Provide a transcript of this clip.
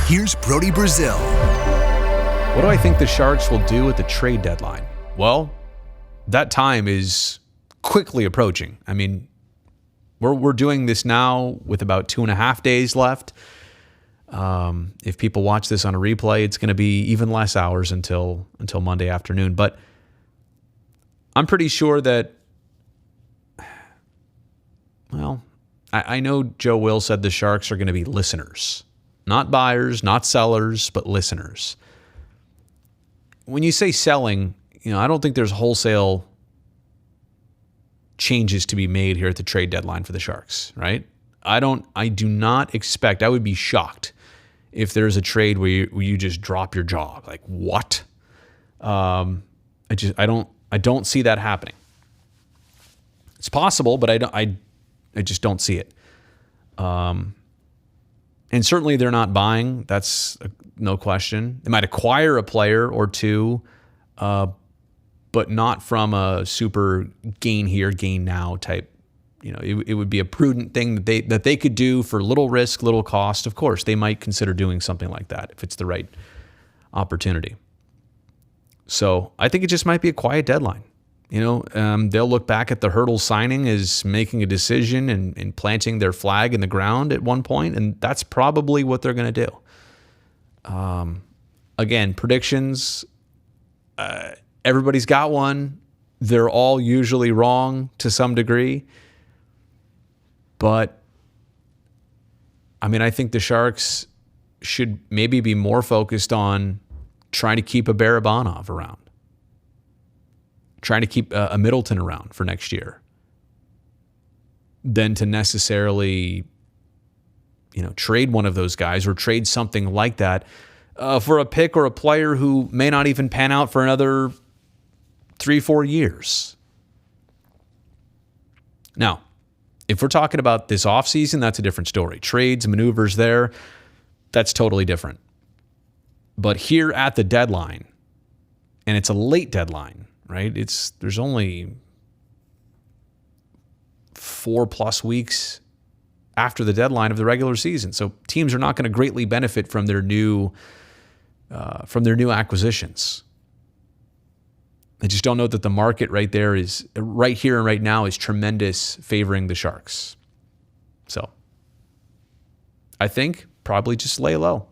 Here's Brody Brazil. What do I think the Sharks will do at the trade deadline? Well, that time is quickly approaching. I mean, we're doing this now with about 2.5 days left. If people watch this on a replay, it's going to be even less hours until Monday afternoon. But I'm pretty sure that, well, I know Joe Will said the Sharks are going to be listeners. Not buyers, not sellers, but listeners. When you say selling, I don't think there's wholesale changes to be made here at the trade deadline for the Sharks, right? I do not expect, I would be shocked if there's a trade where you just drop your jaw. Like, what? I don't see that happening. It's possible, but I just don't see it. And certainly they're not buying. That's no question. They might acquire a player or two, but not from a super gain here, gain now type. It would be a prudent thing that they could do for little risk, little cost. Of course, they might consider doing something like that if it's the right opportunity. So I think it just might be a quiet deadline. They'll look back at the Hurdle signing as making a decision and planting their flag in the ground at one point, and that's probably what they're going to do. Again, predictions, everybody's got one. They're all usually wrong to some degree. But, I think the Sharks should maybe be more focused on trying to keep a Barabanov around. Trying to keep a Middleton around for next year than to necessarily, trade one of those guys or trade something like that for a pick or a player who may not even pan out for another 3-4 years. Now, if we're talking about this offseason, that's a different story. Trades, maneuvers there, that's totally different. But here at the deadline, and it's a late deadline, right? There's only 4+ weeks after the deadline of the regular season. So teams are not going to greatly benefit from their new acquisitions. I just don't know that the market right there is right here and right now is tremendous favoring the Sharks. So I think probably just lay low.